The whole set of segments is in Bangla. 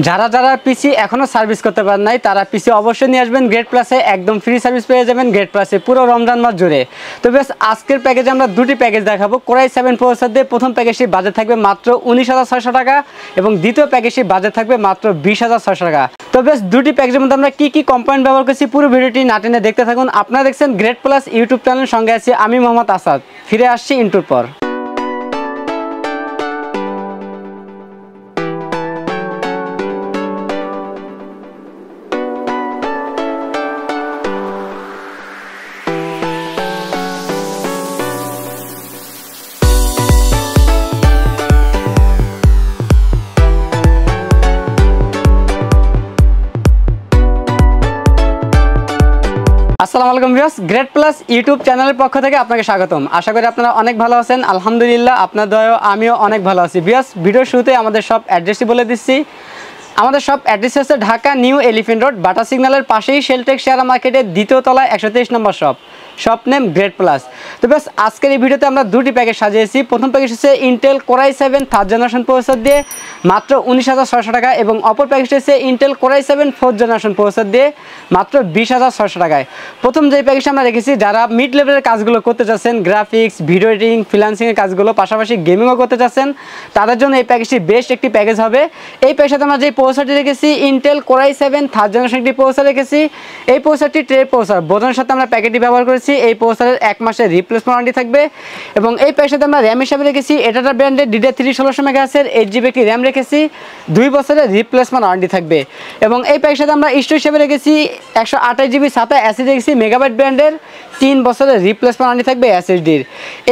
যারা যারা পিসি এখনো সার্ভিস করতে পারেন নাই তারা পিসি অবশ্যই নিয়ে আসবেন গ্রেড প্লাসে, একদম ফ্রি সার্ভিস পেয়ে যাবেন গ্রেড প্লাসে পুরো রমজান মাস জুড়ে। তো বেশ আজকের প্যাকেজে আমরা দুটি প্যাকেজ দেখাবো। কোরাই 7 প্রসেসর দিয়ে প্রথম প্যাকেজটি বাজেট থাকবে মাত্র 19,600 টাকা এবং দ্বিতীয় প্যাকেজটি বাজেট থাকবে মাত্র 20,600 টাকা। তো বেশ দুটি প্যাকেজের মধ্যে আমরা কি কম্পোনেন্ট ব্যবহার করছি পুরো ভিডিওটি না টেনে দেখতে থাকুন। আপনারা দেখছেন গ্রেড প্লাস ইউটিউব চ্যানেল, সঙ্গে আছি আমি মোহাম্মদ আসাদ। ফিরে আসছি ইন্টুর পর। আসসালামু আলাইকুম ভিউয়ার্স, গ্রেড প্লাস ইউটিউব চ্যানেলের পক্ষ থেকে আপনাকে স্বাগতম। আশা করি আপনারা অনেক ভালো আছেন। আলহামদুলিল্লাহ, আপনার দয়ায় আমিও অনেক ভালো আছি। ভিউয়ার্স, ভিডিওর শুরুতে আমাদের সব অ্যাড্রেসটি বলে দিচ্ছি। আমাদের সব অ্যাড্রেস হচ্ছে ঢাকা নিউ এলিফেন্ট রোড, বাটা সিগন্যালের পাশেই শেলটেক শেয়ার মার্কেটের দ্বিতীয় তলায় 123 নম্বর শপ নেম গ্রেড প্লাস। তো বেশ আজকের এই ভিডিওতে আমরা দুটি প্যাকেজ সাজিয়েছি। প্রথম প্যাকেজ হচ্ছে Intel core i 7 third generation processor দিয়ে মাত্র 19,600 টাকা এবং অপর প্যাকেজটি হচ্ছে Intel core i 7 fourth generation processor দিয়ে মাত্র 20,600 টাকায়। প্রথম যে প্যাকেজটা আমরা রেখেছি, যারা মিড লেভেলের কাজগুলো করতে চাচ্ছেন, গ্রাফিক্স, ভিডিও এডিটিং, ফ্রিল্যান্সিংয়ের কাজগুলো, পাশাপাশি গেমিংও করতে চাচ্ছেন, তাদের জন্য এই প্যাকেজটি বেস্ট একটি প্যাকেজ হবে। এই প্যাকেজটাতে আমরা যে প্রসেসরটি রেখেছি ইন্টেল কোরাই 7 থার্ড জেনারেশন একটি প্রসেসর রেখেছি। এই প্রসেসরটি ট্রে প্রসেসর বোঝানোর সাথে আমরা প্যাকেটটি ব্যবহার করেছি। এই প্রসেসরের 1 মাসের রিপ্লেসমেন্ট ওয়ারেন্টি থাকবে এবং এই প্যাকেজটাতে আমরা র্যাম হিসাবে রেখেছি এটাটা ব্র্যান্ডের DDR3 1600 মেগাহার্টজের 8GB একটি র্যাম রেখেছি, 2 বছরের রিপ্লেসমেন্ট ওয়ারেন্টি থাকবে। এবং এই প্যাকেজটাতে আমরা স্টোরেজ হিসাবে রেখেছি 128GB SATA SSD রেখেছি মেগাবাইট ব্র্যান্ডের, 3 বছরের রিপ্লেসমেন্ট ওয়ারেন্টি থাকবে SSDর।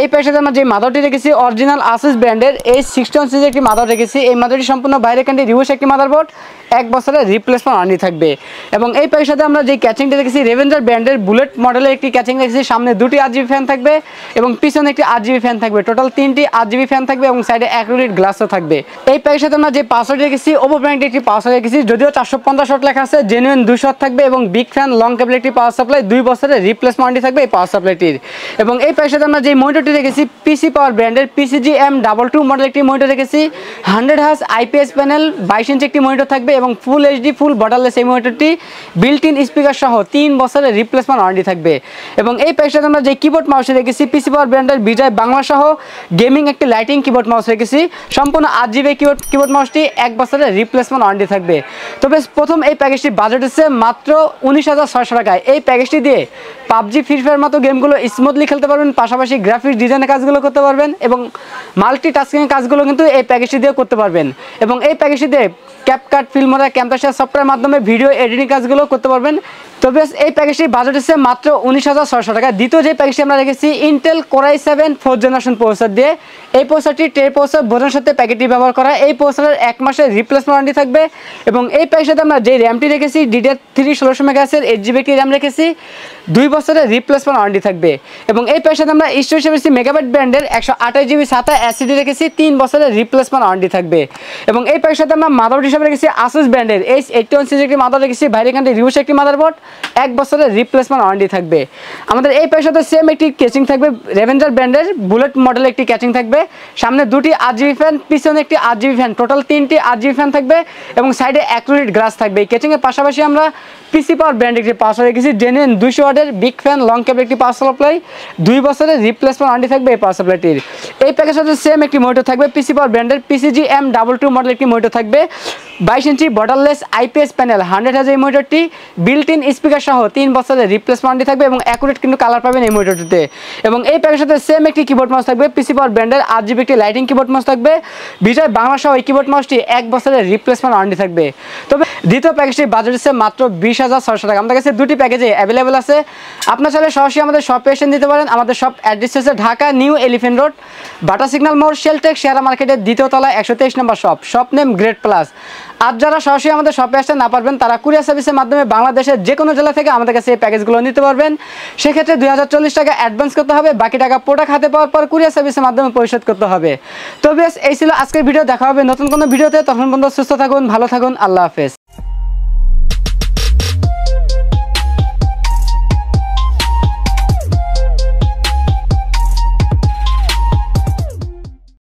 এই প্যাকেজটাতে আমরা যে মাদারটি রেখেছি অরিজিনাল আসুস ব্র্যান্ডের H61 সিরিজের একটি মাদার রেখেছি। এই মাদারটি সম্পূর্ণ বাইরে কান্ট্রি রিউজ একটি মাদারবোর্ড, 1 বছরের রিপ্লেসমেন্ট ওয়ারেন্টি থাকবে। এবং এই প্যাকেজের সাথে আমরা যে ক্যাচিংটি রেখেছি রেভেঞ্জার ব্র্যান্ডের বুলেট মডেলের একটি ক্যাচিং রেখেছি। সামনে 2টি RGB ফ্যান থাকবে এবং পিছনে একটি RGB ফ্যান থাকবে, টোটাল 3টি RGB ফ্যান থাকবে এবং সাইডে অ্যাক্রিলিক গ্লাসও থাকবে। এই প্যাকেজের সাথে আমরা যে পাসওয়ার্ড রেখেছি ওপো ব্র্যান্ডের একটি পাসওয়ার্ড রেখেছি, যদিও 450 ওয়াট লেখা আছে, জেনুইন 200 ওয়াট থাকবে এবং বিগ ফ্যান লং কেবল একটি পাওয়ার সাপ্লাই, 2 বছরের রিপ্লেসমেন্ট ওয়ারেন্টি থাকবে এই পাওয়ার সাপ্লাইটির। এবং এই প্যাকেজের সাথে আমরা যে মনিটরটি রেখেছি পিসি পাওয়ার ব্র্যান্ডের PCG M22 মডেল একটি মনিটর রেখেছি, 100 হার্জ IPS প্যানেল, 22 ইঞ্চি একটি মনিটর থাকবে এবং ফুল HD ফুল বর্ডারলেস এই মনিটরটি, বিল্ট ইন স্পিকার সহ 3 বছরের রিপ্লেসমেন্ট ওয়ারেন্টি থাকবে। এবং এই প্যাকেজটাতে আমরা যে কিবোর্ড মাউস রেখেছি পিসি পাওয়ার ব্র্যান্ডের বিজয় বাংলা সহ গেমিং একটি লাইটিং কিবোর্ড মাউস রেখেছি, সম্পূর্ণ 8GB কিবোর্ড মাউসটি, 1 বছরের রিপ্লেসমেন্ট ওয়ারেন্টি থাকবে। তো বেশ প্রথম এই প্যাকেজটি বাজেট হচ্ছে মাত্র 19,600 টাকায়। এই প্যাকেজটি দিয়ে পাবজি, ফ্রি ফায়ার মতো গেমগুলো স্মুথলি খেলতে পারবেন, পাশাপাশি গ্রাফিক্স ডিজাইনের কাজগুলো করতে পারবেন এবং মাল্টিটাস্কিংয়ের কাজগুলো কিন্তু এই প্যাকেজটি দিয়ে করতে পারবেন। এবং এই প্যাকেজটি দিয়ে ক্যাপকাট, ফিল্মোরা, ক্যামতাশিয়া সফটওয়্যারের মাধ্যমে ভিডিও এডিটিং কাজগুলো করতে পারবেন। তো বেশ এই প্যাকেজটির বাজেট হচ্ছে মাত্র 19,600 টাকা। দ্বিতীয় যে প্যাকেজটি আমরা রেখেছি Intel core i 7 fourth generation processor দিয়ে, এই প্রসেসরটি ট্রে প্রসেসর বোঝানোর সাথে প্যাকেটটি ব্যবহার করা। এই প্রসেসরের 1 মাসের রিপ্লেসমেন্ট ওয়ারেন্টি থাকবে এবং এই প্যাকেজটাতে আমরা যে র্যামটি রেখেছি DDR3 1600 মেগাহার্টজের 8GB একটি র্যাম রেখেছি, 2 বছরের রিপ্লেসমেন্ট ওয়ারেন্টি থাকবে। এবং এই প্যাকেজটাতে আমরা স্টোরেজ হিসেবে মেগাবাইট ব্র্যান্ডের 128GB SATA SSD রেখেছি, 3 বছরের রিপ্লেসমেন্ট ওয়ারেন্টি থাকবে। এবং এই প্যাকেজটাতে আমরা মাদারবোর্ড হিসেবে রেখেছি আসুস ব্র্যান্ডের H81 সিরিজের একটি মাদার রেখেছি, বাইরে কান্ট্রি রিউজ একটি মাদারবোর্ড, 1 বছরের রিপ্লেসমেন্ট ওয়ারেন্টি থাকবে। আমাদের এই প্যাকেজটাতে সেম একটি ক্যাচিং থাকবে রেভেঞ্জার ব্র্যান্ডের বুলেট মডেলের একটি ক্যাচিং থাকবে, সামনে 2টি RGB ফ্যান, পিছনে একটি RGB ফ্যান, টোটাল 3টি RGB ফ্যান থাকবে এবং সাইডে অ্যাক্রিলিক গ্লাস থাকবে। এই ক্যাচিংয়ের পাশাপাশি আমরা পিসি পাওয়ার ব্র্যান্ডের একটি পাওয়ার রেখেছি, জেনুইন 200 ওয়াটের বিগ ফ্যান লং কেবল একটি পাওয়ার সাপ্লাই, 2 বছরের রিপ্লেসমেন্ট ওয়ারেন্টি থাকবে এই পাওয়ার সাপ্লাইটির। এই প্যাকেজের সাথে সেম একটি মনিটর থাকবে, পিসি পাওয়ার ব্র্যান্ডের PCG M22 মডেল একটি মনিটর থাকবে, 22 ইঞ্চি বর্ডারলেস IPS প্যানেল, 100 হার্জ এই মনিটরটি, বিল্ট ইন স্পিকার সহ 3 বছরের রিপ্লেসমেন্ট ওয়ারেন্টি থাকবে এবং অ্যাকুরেট কিন্তু কালার পাবেন এই মনিটরটিতে। এবং এই প্যাকেজের সাথে সেম একটি কিবোর্ড মাউস থাকবে, পিসি পাওয়ার ব্র্যান্ডের 8GB একটি লাইটিং কিবোর্ড মাউস থাকবে, বিজয় বাংলা সহ এই কিবোর্ড মাউসটি, 1 বছরের রিপ্লেসমেন্ট ওয়ারেন্টি থাকবে। তবে দ্বিতীয় প্যাকেজটির বাজেট হচ্ছে মাত্র 20,600 টাকা। আমাদের কাছে দুটি প্যাকেজে অ্যাভেলেবেল আছে, আপনার চাইলে সরাসরি আমাদের শপে এসে নিতে পারেন। আমাদের শপ অ্যাড্রেস হচ্ছে ঢাকা নিউ এলিফেন্ট রোড, বাটা সিগন্যাল মোড়, শেলটেক শেয়ার মার্কেটের দ্বিতীয় তলায় 123 নম্বর শপ নেম গ্রেড প্লাস। আর যারা সরাসরি আমাদের শপে আসতে না পারবেন তারা কুরিয়ার সার্ভিসের মাধ্যমে বাংলাদেশের যে কোনো জেলা থেকে আমাদের কাছে এই প্যাকেজগুলো নিতে পারবেন। সেক্ষেত্রে 2040 টাকা অ্যাডভান্স করতে হবে, বাকি টাকা প্রোডাক্ট হাতে পাওয়ার পর কুরিয়ার সার্ভিসের মাধ্যমে পরিশোধ করতে হবে। তো বেশ এই ছিল আজকের ভিডিও, দেখা হবে নতুন কোনো ভিডিওতে। তখন পর্যন্ত সুস্থ থাকুন, ভালো থাকুন, আল্লাহ হাফেজ।